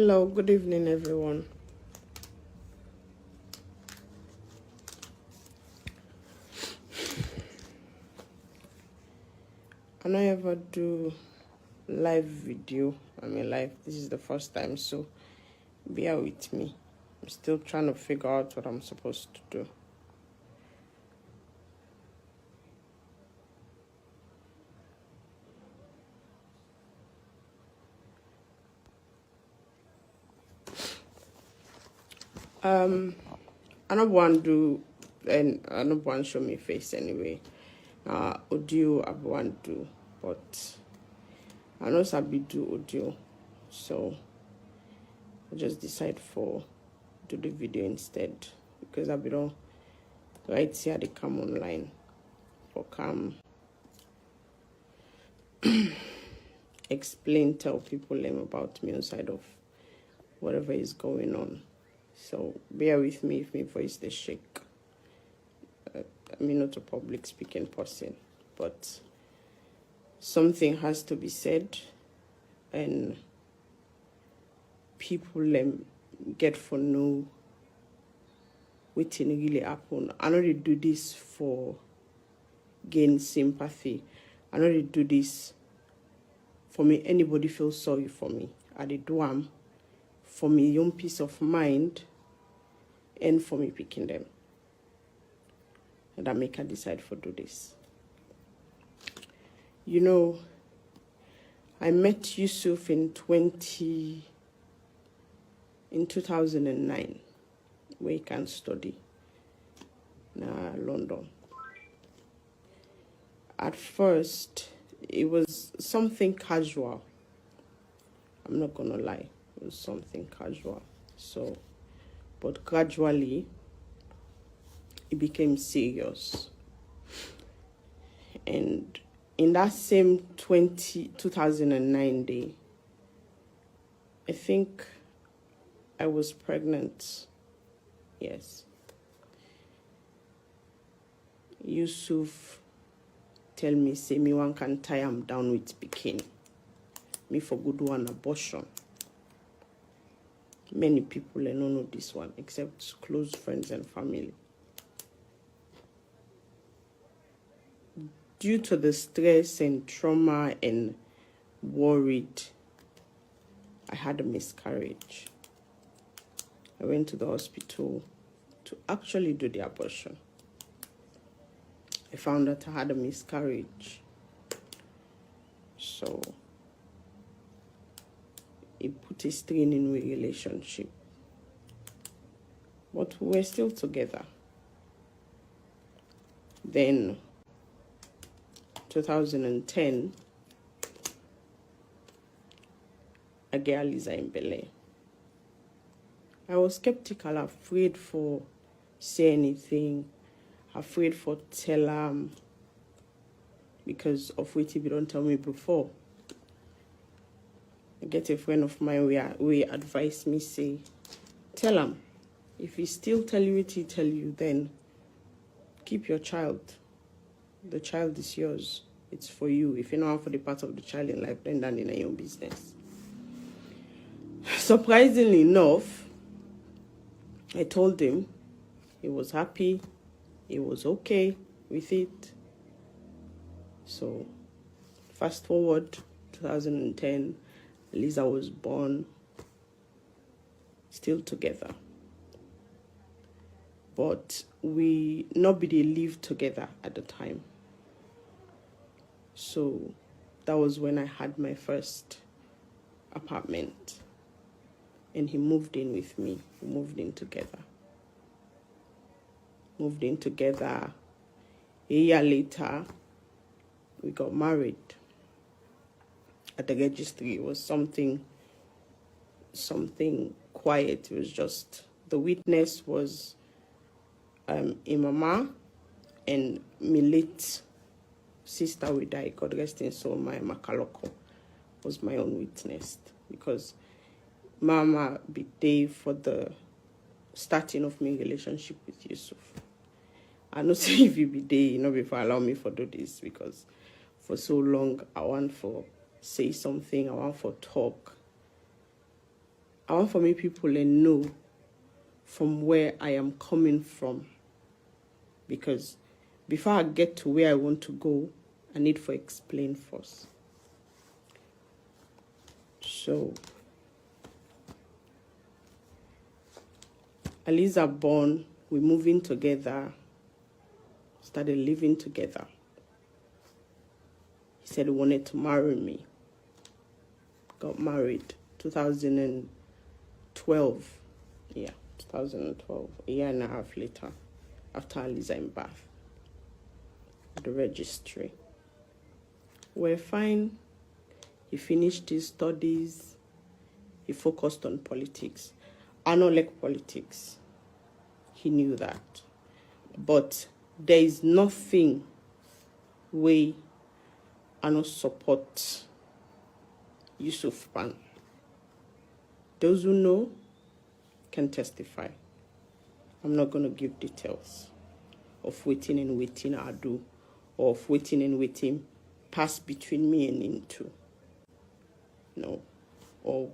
Hello, good evening, everyone. I don't ever do live video. Live. This is the first time, so bear with me. I'm still trying to figure out what I'm supposed to do. I don't want to do, and I don't want to show me face anyway. Audio I want to do, but I know Sabi do audio, so I just decide for do the video instead because I be don't right here they come online or come explain, tell people about me inside of whatever is going on. So bear with me if my voice they shake. I'm not a public speaking person, but something has to be said, and people get for know what really happen. I know they do this for gain sympathy. I know they do this for me. Anybody feels sorry for me. I did do them for me own peace of mind and for me picking them. And that make her decide for do this. You know, I met Yusuf in 2009, where he can study in London. At first, it was something casual. I'm not gonna lie, it was something casual. So, but gradually, it became serious. And in that same 2009 day, I think I was pregnant. Yes. Yusuf tell me, say me one can tie him down with pikin. Me for good one abortion. Many people don't know this one, except close friends and family. Due to the stress and trauma and worried, I had a miscarriage. I went to the hospital to actually do the abortion. I found out I had a miscarriage. So it put a strain in our relationship. But we were still together. Then 2010, a girl is in Bele. I was skeptical, afraid for say anything, afraid for tell him because of what he don't tell me before. I get a friend of mine who advised me, say, tell him. If he still tell you what he tell you, then keep your child. The child is yours. It's for you. If you know how for the part of the child in life, then that's in your own business. Surprisingly enough, I told him. He was happy. He was okay with it. So, fast forward, 2010, Lisa was born. Still together. But nobody lived together at the time. So that was when I had my first apartment. And he moved in with me. We moved in together. A year later, we got married. At the registry, it was something quiet. It was just, the witness was Imama and my late sister we died, God rest in soul, my Makaloko was my own witness, because Mama be there for the starting of my relationship with Yusuf. I know say if you be there, you know, before allow me for do this, because for so long I want for say something, I want for talk. I want for me people to know from where I am coming from. Because before I get to where I want to go, I need to explain first. So, Eliza born, we moved in together, started living together. He said he wanted to marry me. Got married 2012. Yeah, 2012. A year and a half later, after Eliza in Bath. At the registry. We're fine. He finished his studies. He focused on politics. I don't like politics. He knew that. But there is nothing way I don't support Yusuf Pan. Those who know can testify. I'm not going to give details of waiting and waiting I do, or of waiting and waiting pass between me and him too. No. Or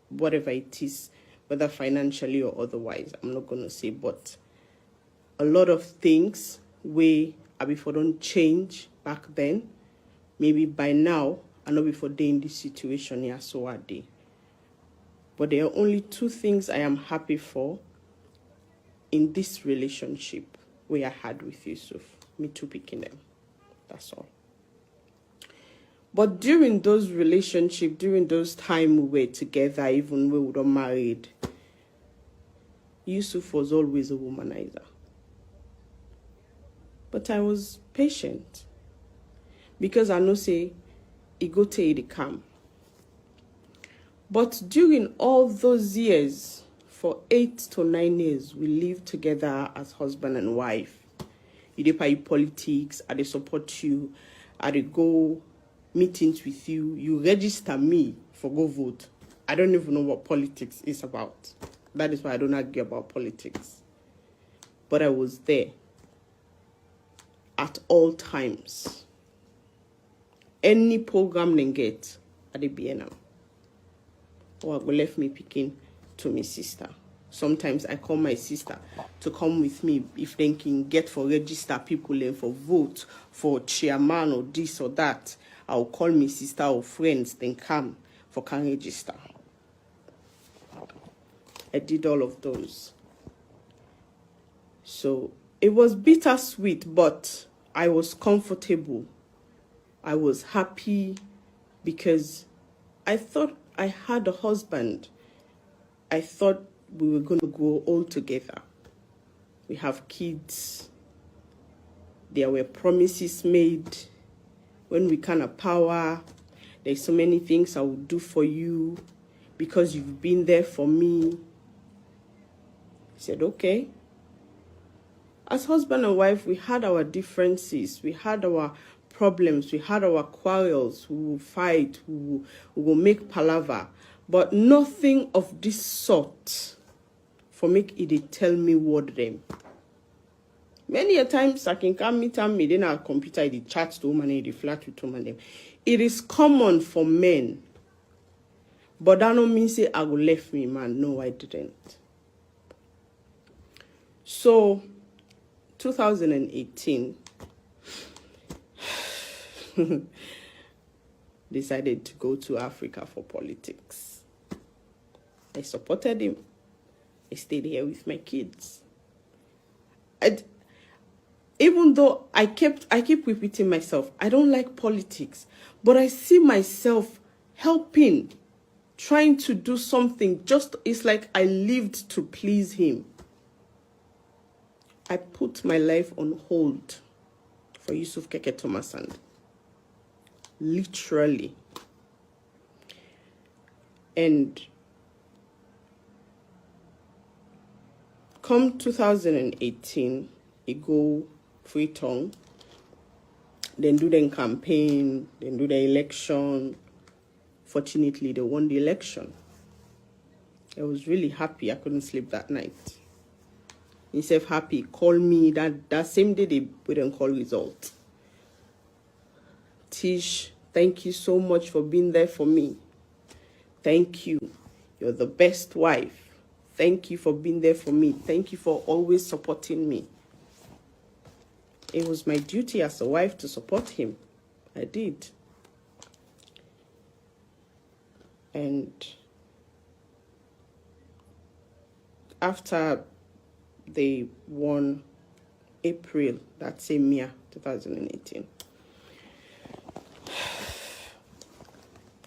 whatever it is, whether financially or otherwise, I'm not going to say, but a lot of things before don't change back then, maybe by now, I know before they in this situation here, so are they. But there are only two things I am happy for in this relationship I had with Yusuf, me too picking them. That's all. But during those relationships, during those time we were together, even when we were married, Yusuf was always a womanizer. But I was patient. Because I know say, he go to the camp. But during all those years, for 8 to 9 years, we lived together as husband and wife. You dey pay politics, I dey support you, I dey go meetings with you, you register me for go vote. I don't even know what politics is about. That is why I don't argue about politics. But I was there at all times. Any program they get, I dey be in. Or I go left me picking to my sister. Sometimes I call my sister to come with me if they can get for register people and for vote for chairman or this or that. I'll call my sister or friends, then come for can register. I did all of those. So it was bittersweet, but I was comfortable. I was happy because I thought I had a husband. I thought we were going to go all together. We have kids. There were promises made. When we can have power, there's so many things I will do for you because you've been there for me. I said, okay. As husband and wife, we had our differences. We had our problems. We had our quarrels. We will fight. We will make palaver. But nothing of this sort for make it tell me what them. Many a times I can come meet them, then our computer, the chat to woman, the flat with woman. It is common for men. But that don't mean say I will left me, man. No, I didn't. So 2018 decided to go to Africa for politics. I supported him. I stayed here with my kids. Even though I keep repeating myself, I don't like politics, but I see myself helping, trying to do something. It's like I lived to please him. I put my life on hold for Yusuf Keketoma son. Literally. And come 2018, he go free tongue, then do the campaign, then do the election. Fortunately, they won the election. I was really happy. I couldn't sleep that night. Himself happy, call me that same day they wouldn't call result. Tish, thank you so much for being there for me. Thank you. You're the best wife. Thank you for being there for me. Thank you for always supporting me. It was my duty as a wife to support him. I did. And after they won April, that same year, 2018,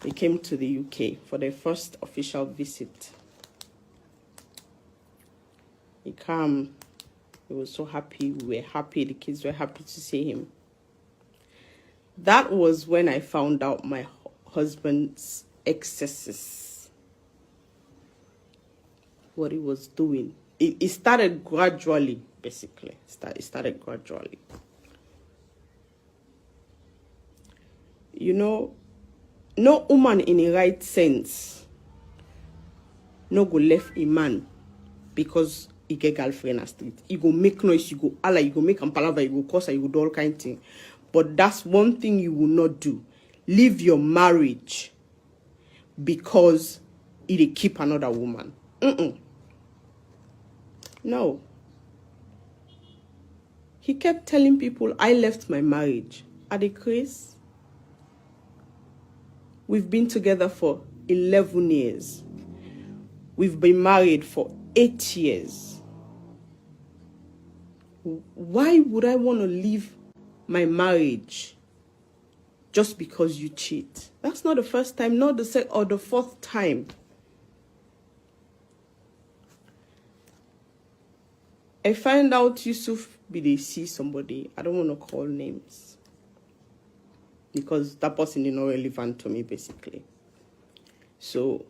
they came to the UK for their first official visit. He came. He was so happy. We were happy. The kids were happy to see him. That was when I found out my husband's excesses. What he was doing. It started gradually, basically. It started gradually. You know, no woman in the right sense no go left a man because he get girlfriend at street. He go make noise, you go Allah, you go make him palaver, you go curse, you go do all kind of thing. But that's one thing you will not do. Leave your marriage because it keep another woman. No. He kept telling people, I left my marriage. Are they crazy? We've been together for 11 years. We've been married for 8 years. Why would I want to leave my marriage just because you cheat? That's not the first time, not the second or the fourth time. I find out Yusuf they see somebody. I don't want to call names because that person is not relevant to me, basically. So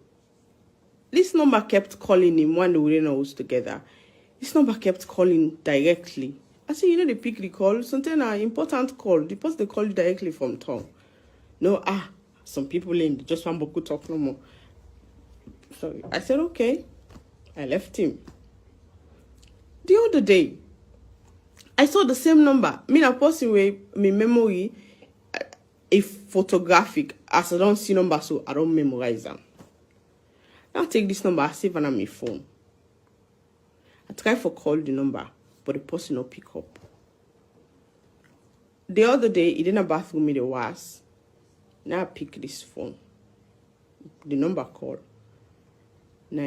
this number kept calling him when we were together. This number kept calling directly. I said, you know, they pick the call. Sometimes an important call. The person they call you directly from town. No, some people in just want to talk no more. Sorry. I said, okay. I left him. The other day, I saw the same number. Me a person with my memory, a photographic. As I don't see number, so I don't memorize them. Now take this number, I save it on my phone. I try for call the number, but the person no pick up. The other day, he didn't bathroom me the was. Now I pick this phone. The number call. Now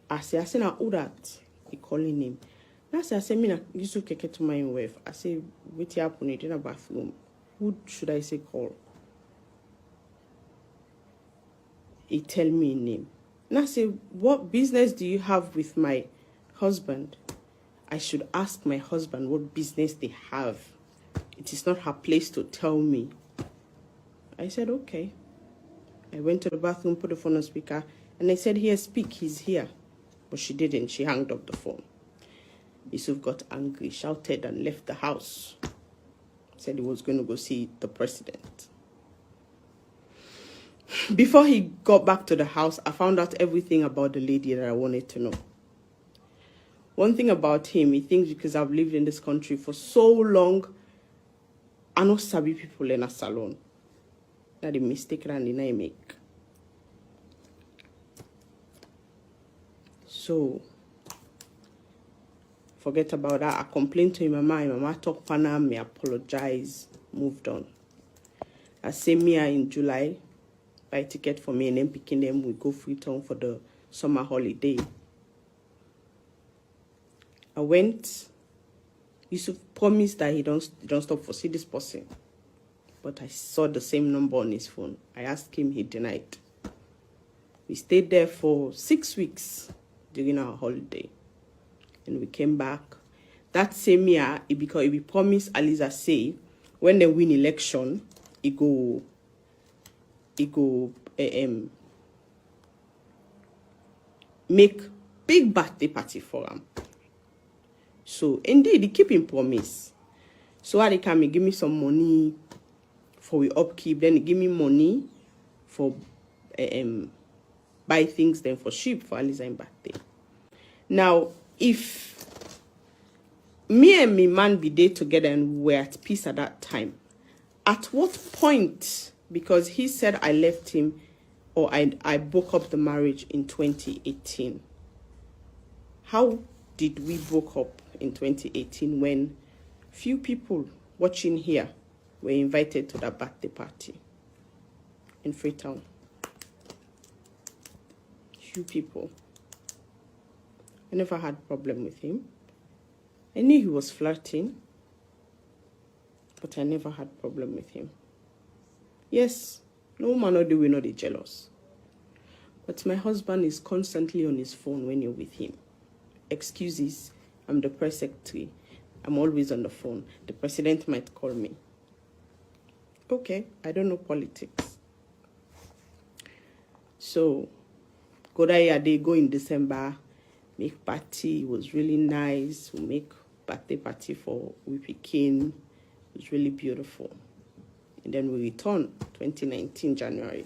I say now who that? He calling him. Now I say me na Yusuf Keketoma in wife. I say what happened? He didn't bathroom. Who should I say call? He tell me a name. And I say, what business do you have with my husband? I should ask my husband what business they have. It is not her place to tell me. I said, okay. I went to the bathroom, put the phone on speaker, and I said, here, speak, he's here. But she didn't. She hung up the phone. Yusuf got angry, shouted, and left the house. Said he was going to go see the president. Before he got back to the house, I found out everything about the lady that I wanted to know. One thing about him, he thinks because I've lived in this country for so long, I know sabi people in a salon. That's the mistake that I make. So, forget about that. I complained to him, my mama talk pana, me apologize, moved on. I same year in July, buy ticket for me and then picking them, we go Freetown for the summer holiday. I went. Yusuf promised that he don't stop for see this person. But I saw the same number on his phone. I asked him, he denied. We stayed there for 6 weeks during our holiday. And we came back. That same year, because he promised Aliza say, when they win election, he go make big birthday party for him. So indeed, he keep him promise. So he come, he give me some money for we upkeep. Then he give me money for buy things then for sheep for Aliza's birthday. Now, if me and my man be there together and we're at peace at that time, at what point? Because he said I left him or I broke up the marriage in 2018. How did we broke up in 2018 when few people watching here were invited to that birthday party in Freetown? Few people. I never had problem with him. I knew he was flirting, but I never had problem with him. Yes, no man or the way not be jealous. But my husband is constantly on his phone when you're with him. Excuses, I'm the press secretary. I'm always on the phone. The president might call me. Okay, I don't know politics. So, they go in December, make party. It was really nice. We make birthday party for Wipikin. It was really beautiful. And then we return 2019 January.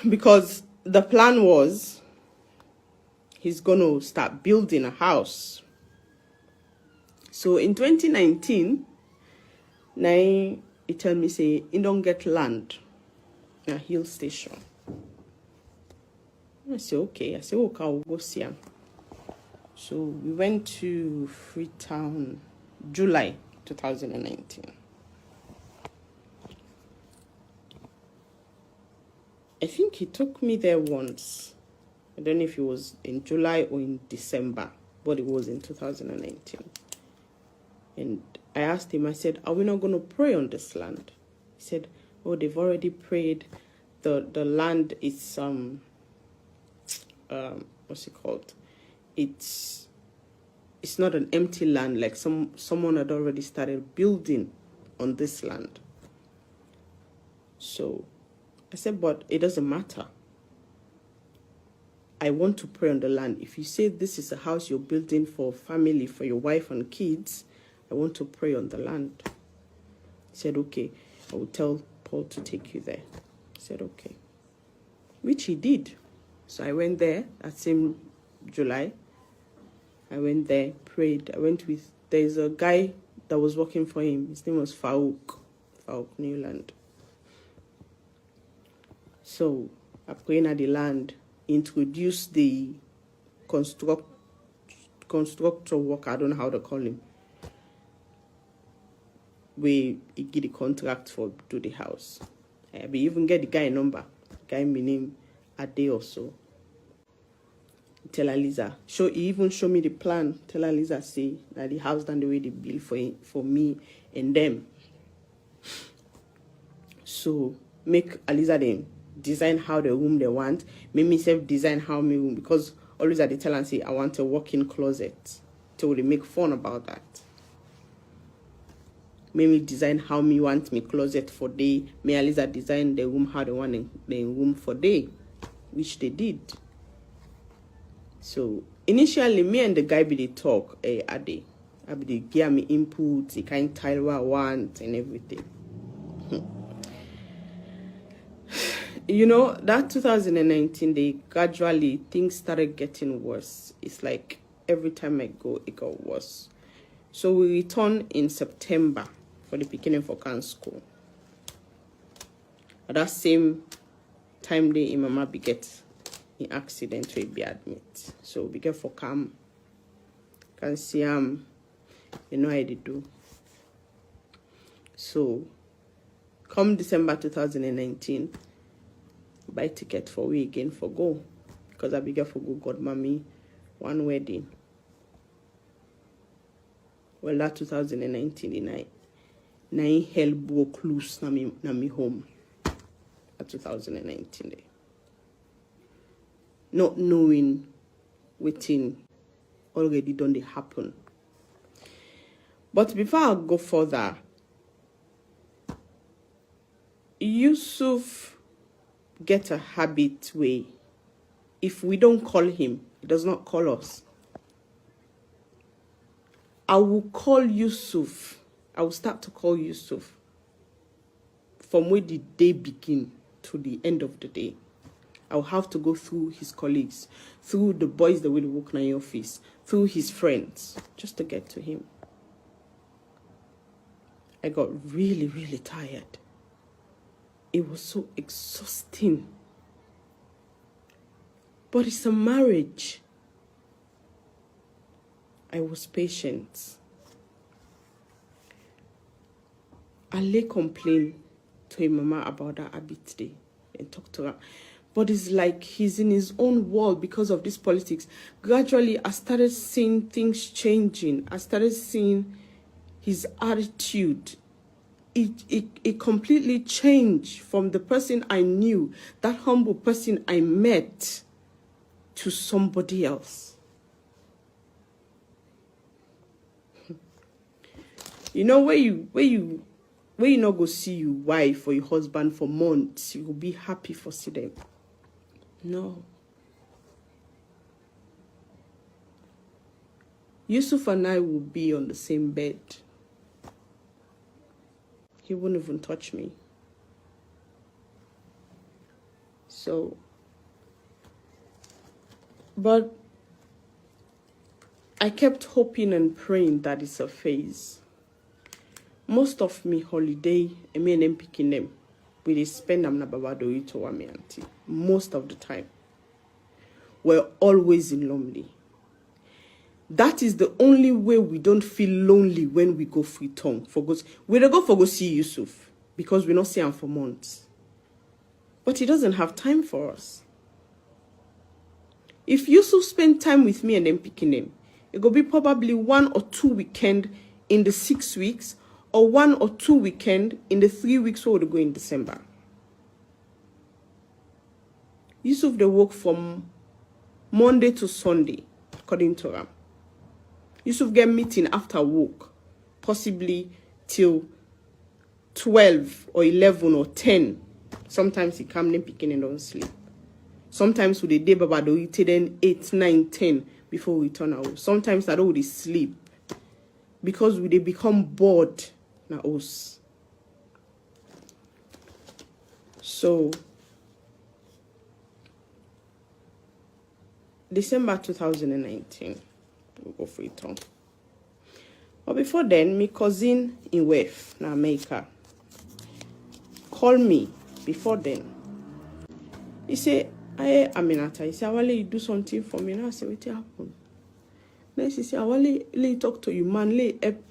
Because the plan was he's going to start building a house. So in 2019, now he tell me, say, he don't get land in a hill station. I say, okay. I say, okay, I'll go see him. So we went to Freetown, July 2019. I think he took me there once. I don't know if it was in July or in December, but it was in 2019. And I asked him, I said, are we not going to pray on this land? He said, oh, they've already prayed. The land is, what's it called? It's not an empty land, like someone had already started building on this land. So I said, but it doesn't matter. I want to pray on the land. If you say this is a house you're building for family, for your wife and kids, I want to pray on the land. He said, okay, I will tell Paul to take you there. I said, okay. Which he did. So I went there that same July. I went there, prayed. I went with, there's a guy that was working for him. His name was Faouk Newland. So I prayed at the land, introduced the constructor worker, I don't know how to call him. We get the contract for do the house. We even get the guy number. The guy me name a day or so. Tell Aliza. He even show me the plan. Tell Aliza say that the house done the way they build for me and them. So make Aliza them design how the room they want. Make myself design how my room, because always at the tell and say I want a walk-in closet. So they make fun about that. Make me design how me want me closet for day. May Aliza design the room how they want the room for day, which they did. So initially, me and the guy be the talk a day. I be the give me input, the kind tile what I want and everything. You know, that 2019, gradually things started getting worse. It's like every time I go, it got worse. So we return in September for the beginning for can school. At that same time, the mama be get in accident to be admit. So we get for calm. Can see you know how they do. So come December 2019. Buy ticket for we again for go, because I began for go God mommy one wedding. Well, that 2019 nine hell broke loose na me home. At 2019 day. Not knowing waiting already done they happen. But before I go further, Yusuf get a habit way. If we don't call him, he does not call us. I will call Yusuf. I will start to call Yusuf from where the day begin to the end of the day. I will have to go through his colleagues, through the boys that will work in your office, through his friends, just to get to him. I got really, really tired. It was so exhausting. But it's a marriage. I was patient. Ale complained to his mama about that habit day and talked to her. But it's like he's in his own world because of this politics. Gradually, I started seeing things changing. I started seeing his attitude. It completely changed from the person I knew, that humble person I met, to somebody else. You know, where you not go see your wife or your husband for months, you will be happy for see them. No. Yusuf and I will be on the same bed. He won't even touch me. So, but I kept hoping and praying that it's a phase. Most of me holiday, I mean, I'm picking them. We spend them na babado ito wa me auntie. Most of the time. We're always in lonely. That is the only way we don't feel lonely when we go free tongue. We don't go for go see Yusuf because we not see him for months. But he doesn't have time for us. If Yusuf spend time with me and then picking him, it will be probably 1 or 2 weekends in the 6 weeks, or 1 or 2 weekends in the 3 weeks where we go in December. Yusuf they work from Monday to Sunday, according to him. Yusuf get meeting after work, possibly till 12 or 11 or 10. Sometimes he come in picking and don't sleep. Sometimes with the day baba do eat then 8, 9, 10 before we turn out. Sometimes I don't sleep because we they become bored na us. So December 2019, we go free town. But before then, my cousin in West, na America, called me before then. He said, "Hey, Aminata," he said, "I want you do something for me." Now I said, "What happened?" Next he said, "I want you talk to you, man. Help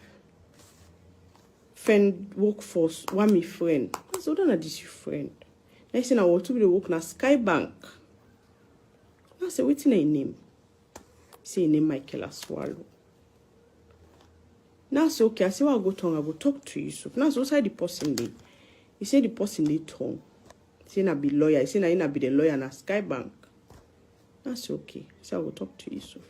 friend workforce. One my friend." I said, "What is this your friend?" Next thing I want to be the work na Skybank. I said, "What's your name?" He said, "Name Michael Aswallow." Now I said, "Okay." I said, "Well, I go talk to Yusuf." Now so outside the person day. He said the person they tongue. He said, "I be lawyer." He said, "I be the lawyer na Skybank." I said, "Okay." I said, "I will talk to Yusuf."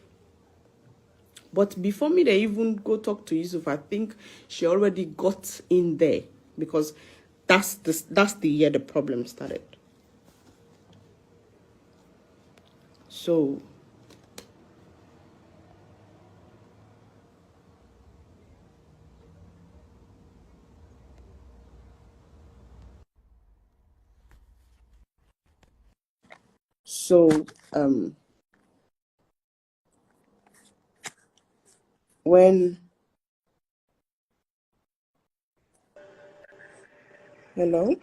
But before me, they even go talk to Yusuf, I think she already got in there because that's the year the problem started. So when hello.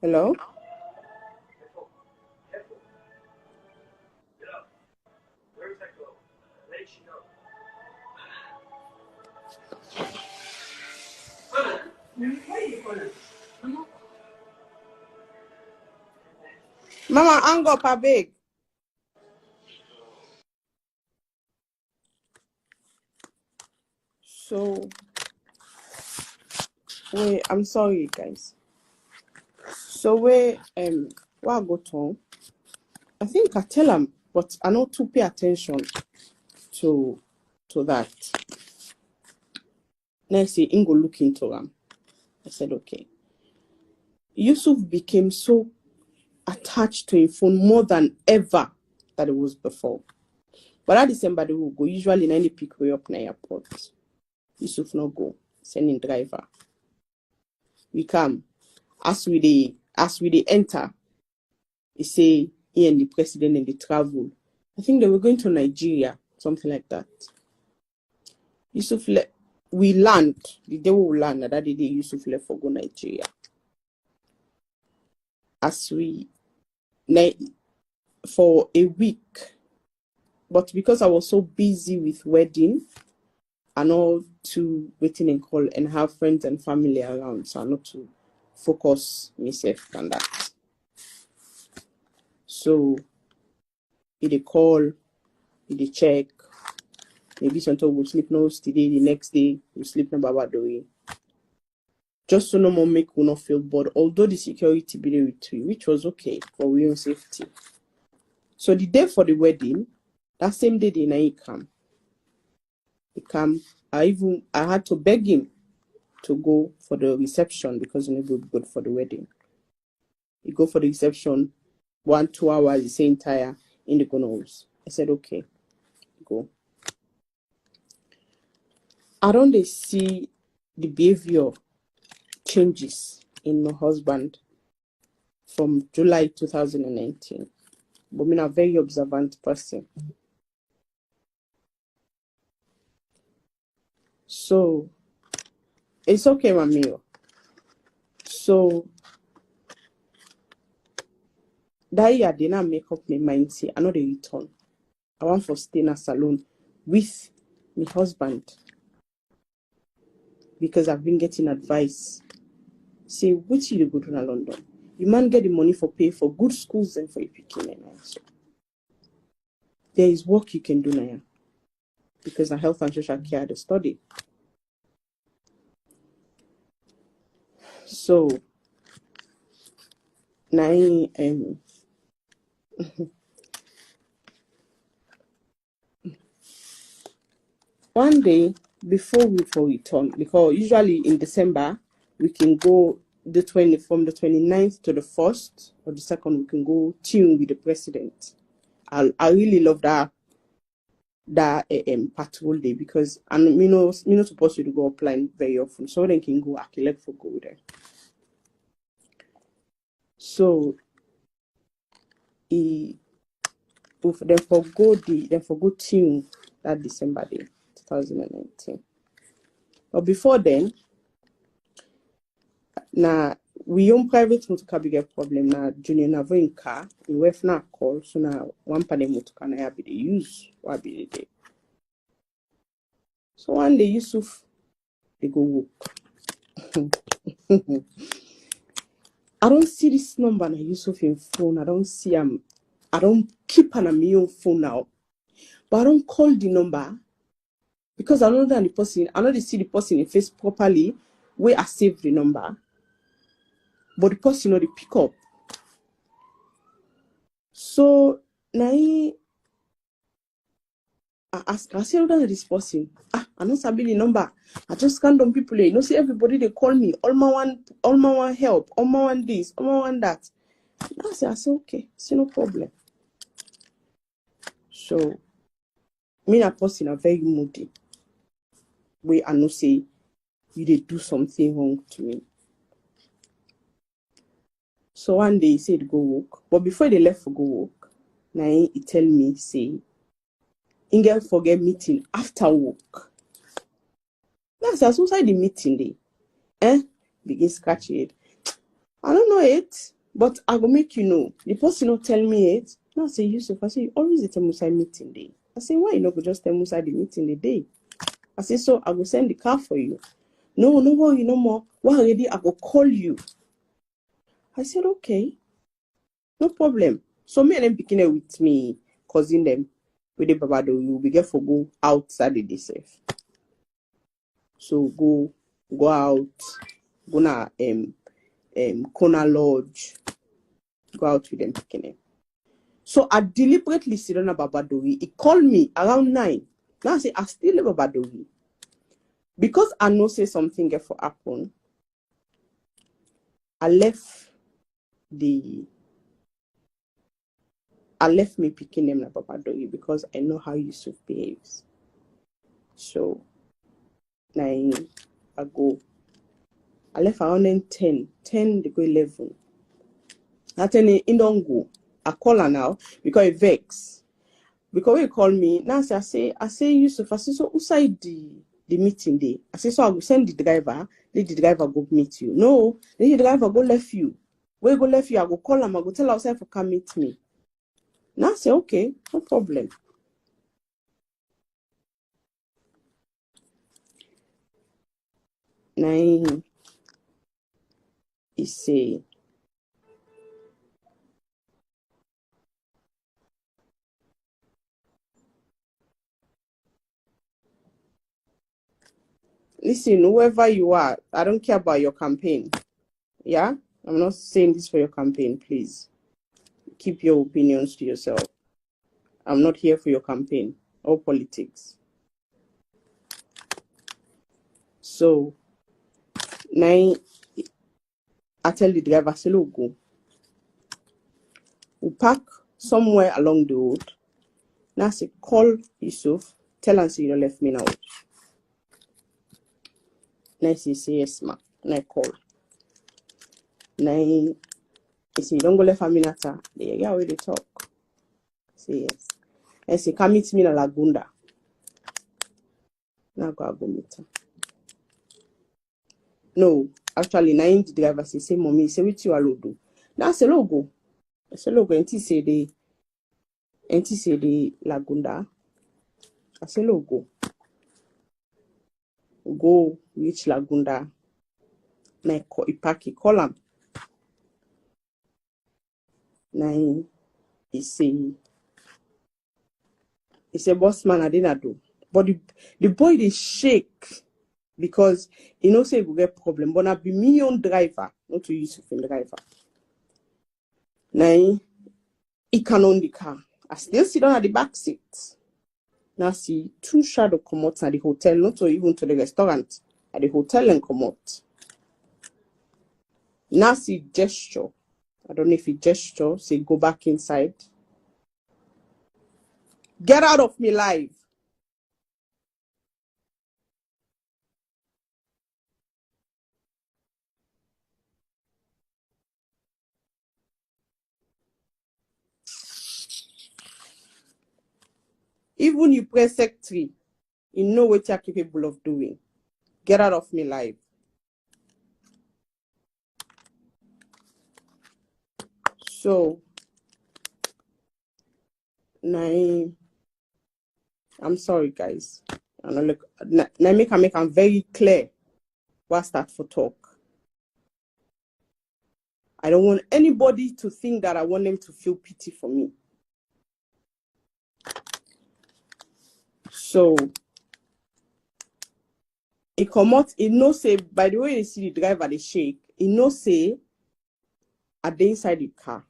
Hello? Mama, hang up, I beg. So, wait, I'm sorry, guys. So, what I got on? I think I tell him, but I not to pay attention to that. Next, he go look into him. I said, okay. Yusuf became so attached to his phone more than ever that it was before. But that December, they will go. Usually, 90 pick way up in the airport. Yusuf no go. Sending driver. We come. As we they enter, he say he and the president, and they traveled. I think they were going to Nigeria, something like that. Yusuf left. We land. The day we land, that the day Yusuf left for go Nigeria. As we, for a week. But because I was so busy with wedding and all to waiting and call and have friends and family around, so I not to focus myself on that. So they call, they check. Maybe sometimes we'll sleep no today, the next day we'll sleep no baba doing. Just so no more make we not feel bored. Although the security be there with you, which was okay for we own safety. So the day for the wedding, that same day the night come. He come. I had to beg him to go for the reception because he never good for the wedding. He go for the reception 1-2 hours, the same tire in the canals. I said okay, go. I don't see the behavior changes in my husband from July 2019. But I'm a very observant person. So it's okay, Mamio. So that year I did not make up my mind, say I know the return. I want for stay in a salon with my husband. Because I've been getting advice. Say, what you go to London? You man get the money for pay for good schools and for your picking. So there is work you can do now. Because the health and social care the study. So now one day before we return, because usually in December we can go from the 29th to the 1st or the 2nd, we can go tune with the president. I really love that patrol day because and me not supposed to go offline very often, so then can go like for go there. So then for go tune that December day 2019. But before then, now we own private motor bigger problem now. Junior na in car in wef na call so now one panel motor can be the use what be the day. So one day Yusuf they go work. I don't see this number na Yusuf in phone. I don't see him. I don't keep an my own phone now. But I don't call the number because I know that the person, I know they see the person in face properly where I save the number. But the person know they pick up. So now I say, oh, this person. I know sabi the number. I just scan on people. You know, see everybody they call me. All my one help. All my one this. All my one that. I say okay. See no problem. So me and person are very moody. Where I know say you did do something wrong to me. So one day he said go work. But before they left for go work, now he tell me say Ingel forget meeting after work. That's outside the meeting day. Begin scratch it. I don't know it, but I will make you know. The person not tell me it. Now I say Yusuf, I say you always tell Musa meeting day. I say why you not go just tell Musa the meeting the day? I say so I will send the car for you. No worry no more. Why already I will call you. I said okay, no problem. So me and them picking it with me, cousin them with the babado, you will be get for go outside the day safe. So go out, go na Kona Lodge, go out with them picking it. So I deliberately sit on a babadori. He called me around 9. Now I say I still live babadori. Because I know say something get for happen. I left me picking them na babadori because I know how Yusuf behaves. So 9 I go. I left around 10 they go 11. At 10 in don't go. I call her now because it vex. Because when you call me, now I say, Yusuf, I say, so outside the meeting day. I say, so I will send the driver, let the driver go meet you. No, let the driver go left you. Where go left you, I go call him, I go tell outside for come meet me. Now I say, okay, no problem. Now he say, listen, whoever you are, I don't care about your campaign. Yeah? I'm not saying this for your campaign, please. Keep your opinions to yourself. I'm not here for your campaign or politics. So, now I tell the driver, say, look, go. We park somewhere along the road. Now I say, call Yusuf, tell him say you don't left me now. Now he say, yes, ma. Now I call. Now he say, you don't go left me now. Yeah, where they talk. Say yes. I say, come meet me in Lagunda. Now go meet her. No, actually, now the driver say, mommy, say what you all do. Now I say, logo. I say, logo, and he say the Lagunda. I say, logo. Go reach Lagunda. Now he park, he call him. Now he say, boss man, I didn't do. But the boy they shake because he knows say he will get problem. But I be me on driver, not to use in driver. Now he can own the car. I still sit down at the back seat. Now see two shadow come out at the hotel, not to even to the restaurant, at the hotel and come out. Now see gesture. I don't know if he gesture, say go back inside. Get out of me live. Even you press secretary, you know what you're capable of doing. Get out of me live. So, now, I'm sorry, guys. And look, now make I'm very clear. What start for talk. I don't want anybody to think that I want them to feel pity for me. So, he come out, he no say, by the way they see the driver, they shake, he no say, at the inside the car.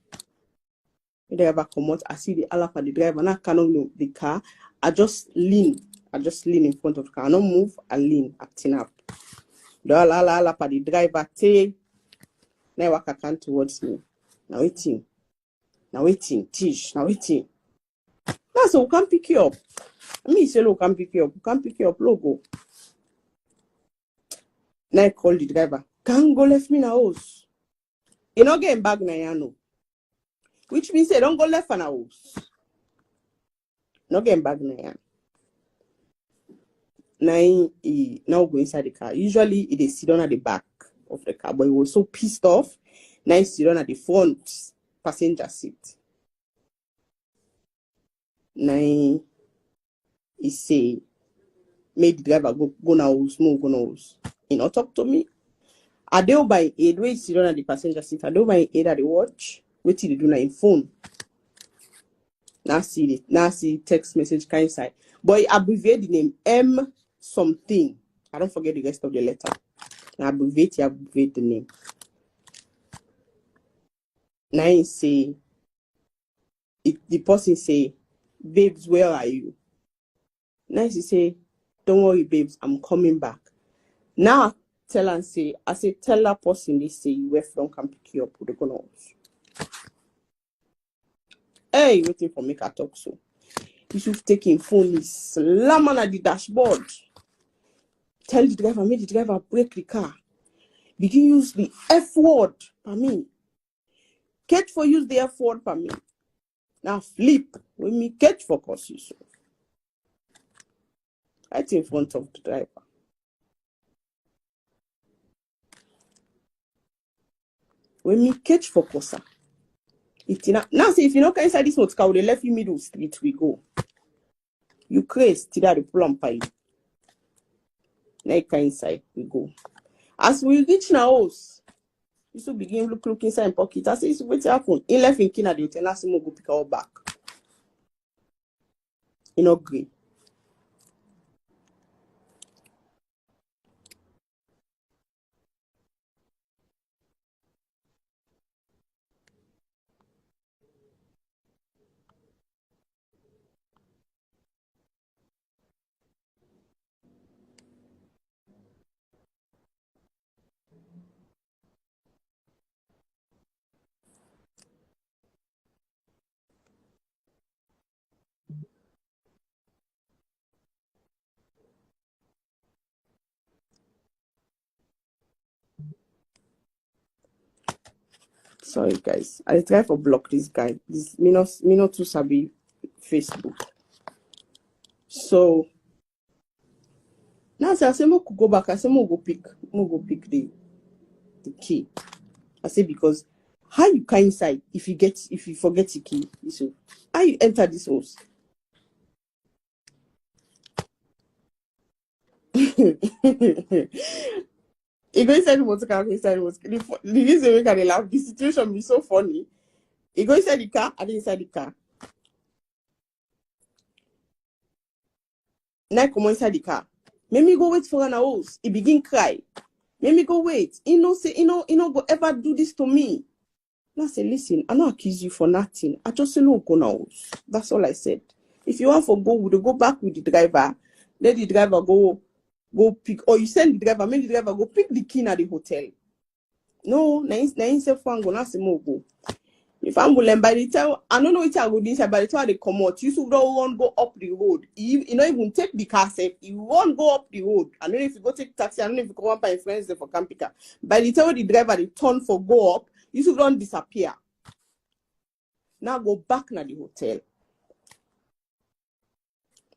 The driver come out, I see the alap at the driver, and I cannot move the car. I just lean in front of the car. I don't move, I lean, acting up. The alap at the driver, say, now walk can towards me. Now waiting, Tish, now waiting. That's so we can pick you up. I mean, say, look, we can pick you up, logo. Now I call the driver. Can't go left me in a house. You not getting back now, no. Which means say don't go left in a house. Not getting back now. Now he now go inside the car. Usually he sit down at the back of the car, but he was so pissed off. Now he sit down at the front passenger seat. Now he say, make the driver go now house, go now house. He not talk to me. I do by aid where he sit down at the passenger seat. I do by aid at the watch. What did he do now in phone? Now see text message kind side. But I abbreviate the name M something. I don't forget the rest of the letter. I abbreviate the name. Now he say, the person say, babes, where are you? Now he say, don't worry, babes, I'm coming back. Now tell and say, tell that person they say you from can pick you up with the gunners. Hey, waiting for me to talk so. Yusuf taking phone, slam on at the dashboard. Tell the driver, make the driver break the car. Begin use the F word for me. Catch for use the F word for me. Now flip. When me catch focus, Yusuf. Right in front of the driver. When me catch focus, now say if you not inside this motor car, they left you middle street, we go. You crazy, till that the plump pipe. Now inside, we go. As we reach now house, you should begin look inside pocket. I say, you wait happen. He left in Kina, the hotel, and go pick our back. You know, green. Sorry, guys. I try to block this guy. This me not too sabi Facebook. So now I say mo go back. I say mo go pick the key. I say because how you can inside if you forget the key, so how you enter this house? He go inside the motor car, inside the motor. The reason we can laugh, the situation be so funny. He go inside the car, and inside the car. Now I come inside the car. Make me go wait for an house. He begin cry. Make me go wait. He no say, he no go ever do this to me. Now I say, listen, I not accuse you for nothing. I just say no go now. That's all I said. If you want for go, would go back with the driver. Let the driver go pick, or you send the driver, make the driver go pick the key at the hotel. No, na himself one go, na say mo go. If I'm willing, by the time I don't know which I go inside, by the time they come out, you should don't want go up the road. You know, even take the car safe, you won't go up the road. I don't know if you go take taxi, I don't know if you go up by friends there for camping car. By the time the driver they turn for go up, you should don't disappear. Now go back na the hotel.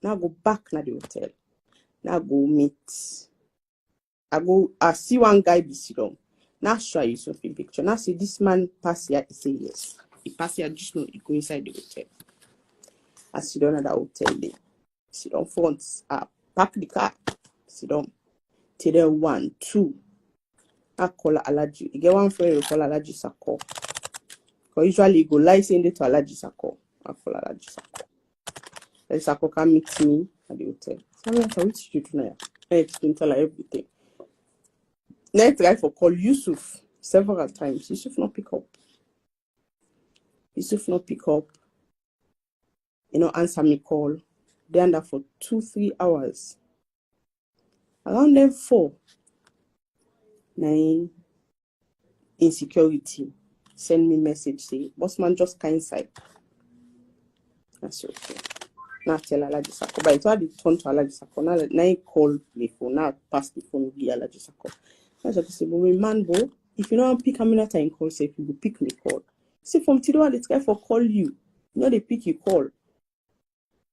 Now go back na the hotel. Now go meet. I see one guy be sit down. Now show you something picture. Now see this man pass here, he say yes. He pass here, just know he go inside the hotel. I sit down at the hotel there. Sit down front. Park the car. Sit down. Till then 1, 2. I call allergy. You get one friend you call allergy Sako. Because usually you go lie saying to allergy Sako. I call allergy Sako. Then Sako can meet me at the hotel. So I'm like, what did you do now? I explain tell her everything. Next try for call Yusuf several times. Yusuf not pick up. Yusuf not pick up. You know, answer me call. They under for 2-3 hours. Around then 4, 9, insecurity. Send me message say, boss man just kind inside. That's okay. Now tell allergy Sako. But it's already turn to allergy Sako. Now he call the phone. Now pass the phone with allergy Sako. I just say, but my man, bo, if you don't pick a minute and call, say if you go pick me call. See from Tido, the guy for call you. You know they pick you call.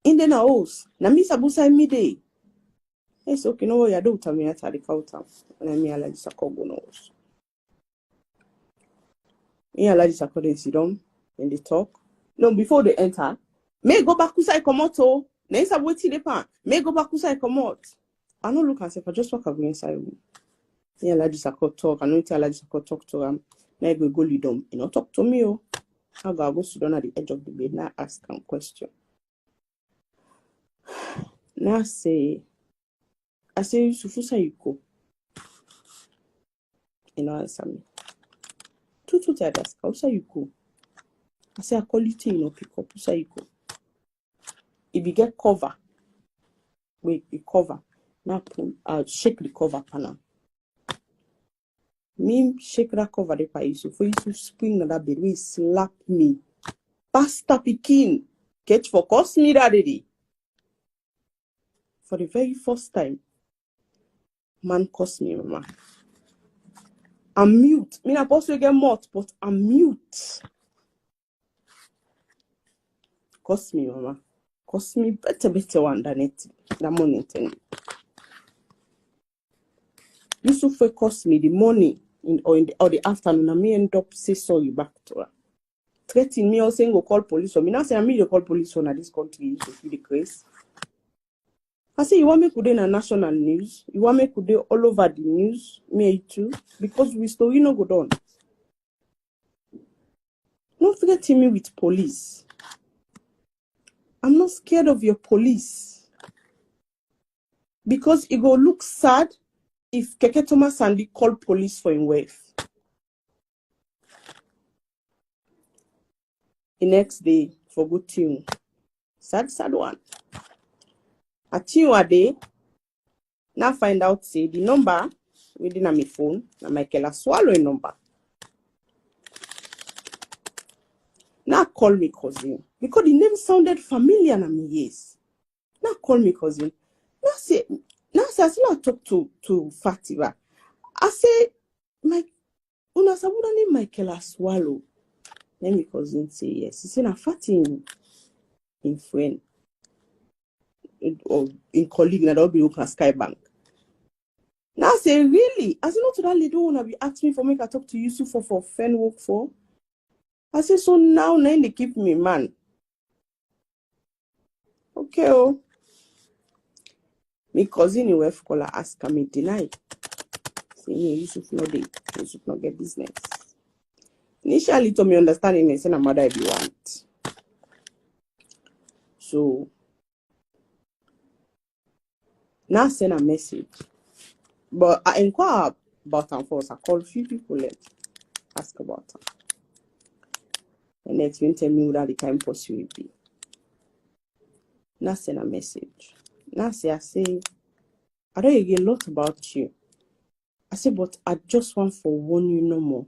In the house, na me sabusa me day. It's okay, no way I do tell me at the counter. And I mean allergy Sako go no house. In allergy Sako they sit down and they talk. No, before they enter, may go back kusai komoto. Na isa waiting the pan. May go back kusai komot. I don't look and say, I just walk away inside. Yeah, allergy Sako talk. I know tell allergy Sako talk to him. Now go lead them. You know, talk to me. Oh, I go sit down at the edge of the bed. Now ask him question. Now I say, Yusuf, you go. You know, answer me. Two times ask, how you go? I say, I call you to, you know, pick up. How you go? If you get cover, wait, the cover. Now I'll shake the cover panel. Me shake that cover the pa Yusuf. For Yusuf spring na that bed, we slap me. Pastor Pikin, get focus me that day. For the very first time, man cuss me, mama. I'm mute. Me not supposed to get mouth, but I'm mute. Cost me, mama. Cost me better one than it. The money thing. Yusuf cost me the money or the afternoon, and me end up say sorry back to her. Threatening me or saying go call police on me. Now say I mean you call police on this country to feel the craze. I say you want me to do in a national news, you want me to do all over the news, me too, because we story no go down. Don't threaten me with police. I'm not scared of your police. Because it go look sad if Keketoma Sandy call police for him wife. The next day, for good tune. Sad one. A tune a day, now find out, say, the number within my phone, na Michaela swallow a number. Now call me cousin. Because the name sounded familiar na me, yes. Now call me cousin. Now say, I still talk to Fatima. I say, una sabuda name Michaela swallow. Then my cousin say yes. He say na Fatima in friend. Or in colleague that will be open at Skybank. Now I say, really? I say, not to that lady wanna be asking me for make I talk to Yusuf for friend work for. I say, so now they keep me man. Okay, oh. My cousin in wife caller ask me deny. Say, yeah, Yusuf no dey. Yusuf no get business. Initially to me understanding and say na mother if you want. So now I send a message. But I inquire about her first. I call a few people and ask about her. And next one tell me what the time possible will be. Now send a message. Now I say, I don't hear a lot about you. I say, but I just want for warn you no more.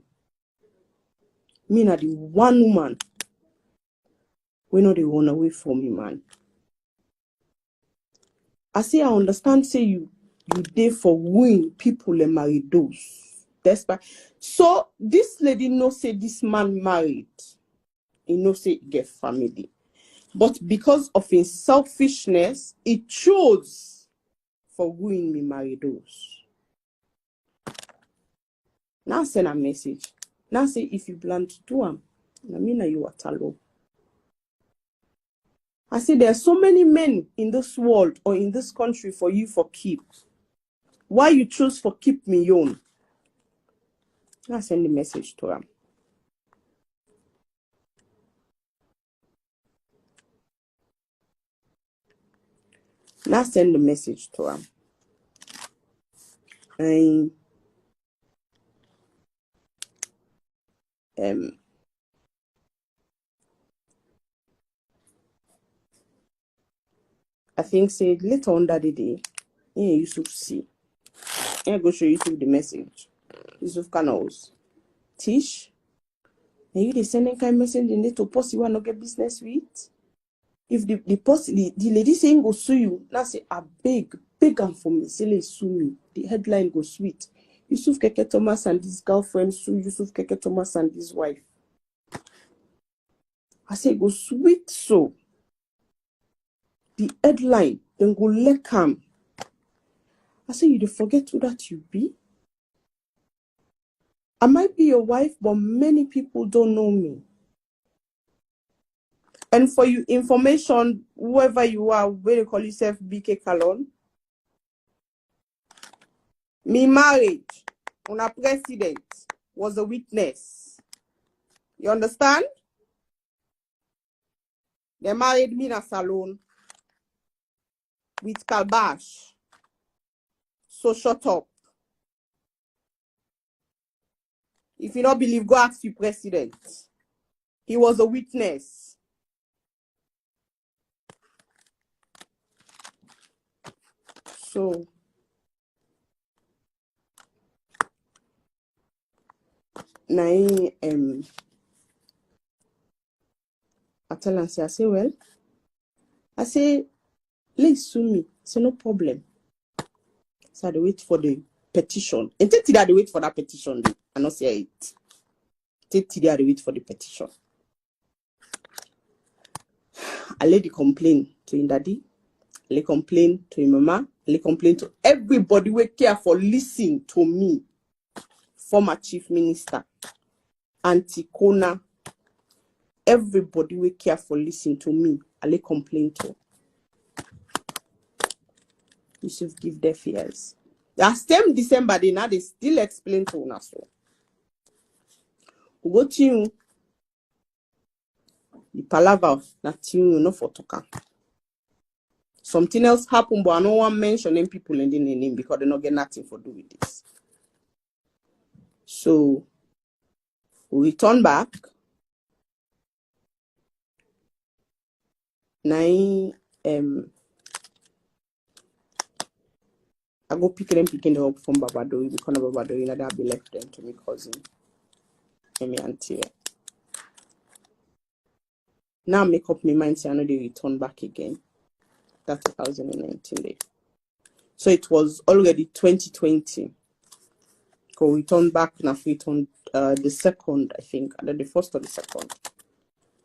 Me na the one woman. We know the one away from me, man. I say, I understand, say you there for wooing people and marry those. Despite. So this lady no say this man married. He no say he get family. But because of his selfishness, he chose for wooing me marry those. Now send a message. Now say if you plan to do them, I mean you are talo. I say there are so many men in this world or in this country for you for keep. Why you choose for keep me own? Now send the message to him. Now send the message to him. I think say later on that day, Yusuf see. I go show Yusuf the message. Yusuf canals. Tish, and you they sending kind message in to post you want to get business with? If the lady saying go sue you, now say I beg am for me, say let's sue me. The headline go sweet. Yusuf Keketoma and his girlfriend sue Yusuf Keketoma and his wife. I say go sweet so. The headline then go let come. I say you forget who that you be. I might be your wife, but many people don't know me. And for you information, whoever you are, where you call yourself BK Kalon, me marriage on a president was a witness. You understand? They married me in a salon with Kalbash. So shut up. If you don't believe, go ask the president. He was a witness. So now I tell and say, I say, well, I say, let's sue me. So no problem. So I wait for the petition. And take I wait for that petition. I not say it. Take I wait for the petition. I let the complain to him daddy, I let complain to him mama, I let complain to everybody we care for listen to me. Former chief minister, Auntie Kona, everybody we care for listen to me. I let complain to. Yusuf give their fears. That same December, they still explain to us. So. Go to you. The palaver that you know for talk. Something else happened, but I don't want mentioning people in the name because they not get nothing for do with this. So we return back. Now I go picking the up from Babadori because of Babadori that I be left them to me cousin. And me auntie. Now make up my mind say I know they return back again. That's 2019 day. So it was already 2020. Go return back now return the second, I think, either the first or the second.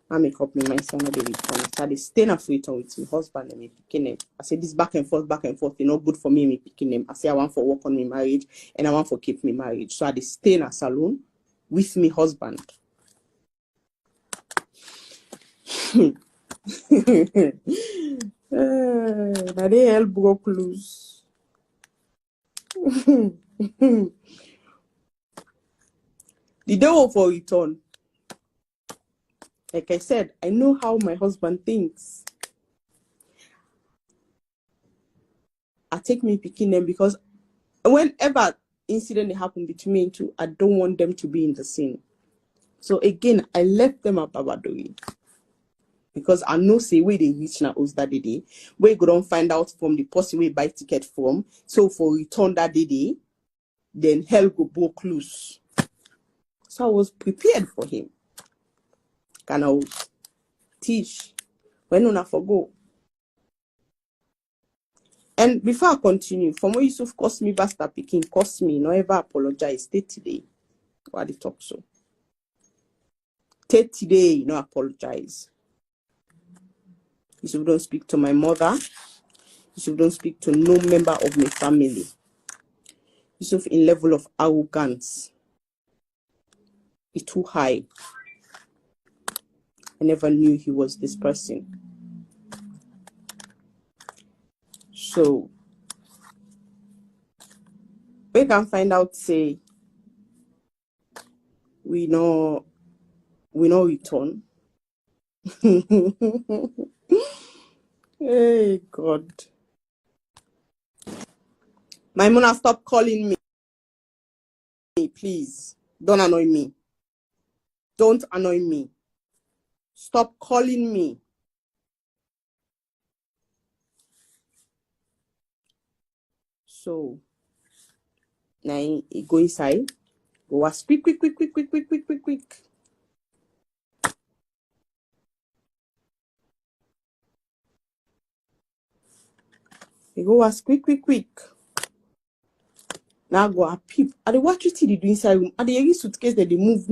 I make up my mind say I know they return. So I stay na return with my husband and me picking him. I say this back and forth, you know, good for me picking him. I say I want for work on my marriage and I want for keep my marriage. So I stay in a salon with my husband. Now they hell broke loose. The day for return. Like I said, I know how my husband thinks. I take me picking them because whenever incident happen between me and two, I don't want them to be in the scene. So again, I left them at Babadori. Because I know say where they reach now was that day. We go don't find out from the person we buy ticket from. So for return that day, then hell go broke loose. So I was prepared for him. Can I teach when una forgo? And before I continue, from what Yusuf cost me bastard picking, cost me, no ever apologize. Stay today. Why they talk so? Stay today, no apologize. Yusuf don't speak to my mother. Yusuf don't speak to no member of my family. Yusuf in level of arrogance is too high. I never knew he was this person. So we can find out say we know return. Hey God. My mona, stop calling me. Please. Don't annoy me. Don't annoy me. Stop calling me. So now he go inside. Go was quick. He go was quick. Now go a peep. I dey watch you till they do inside room. I dey use suitcase that they move.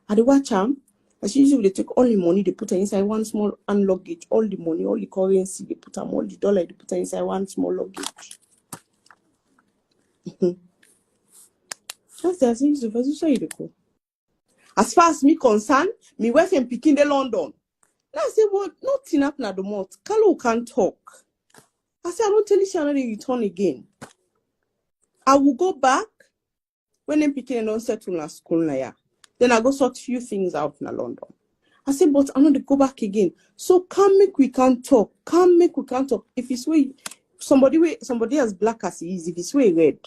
I dey watch them. As usual, they take all the money, they put her inside one small hand luggage. All the money, all the currency, they put them, all the dollar, they put her inside one small luggage. That's the as usual, you go. As far as me concerned, me wife and picking the London. Now I say, well, nothing happen at the month. Carlo can't talk. I say, I don't tell you, she already return again. I will go back when I'm picking and don't settle in school now. Then I go sort few things out in London. I say, but I want to go back again. So come make we can't talk. If it's way somebody as black as he is, if it's way red.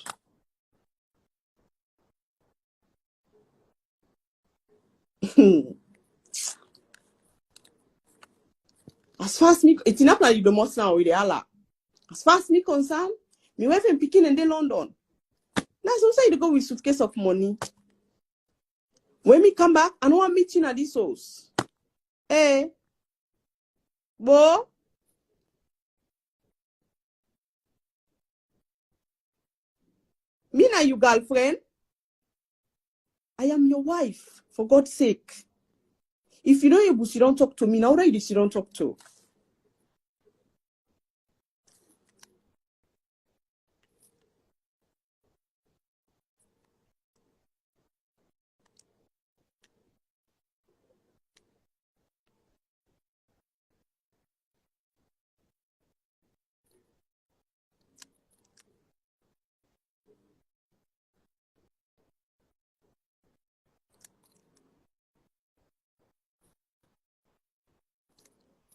As far as me, it's enough like the most now with the Allah. As far as me concerned, me wife and picking in the London. That's also you go with suitcase of money. When me come back, I don't want meeting at this house. Eh? Bo? Me na your girlfriend? I am your wife, for God's sake. If you don't able to don't talk to me, now that you sit don't talk to.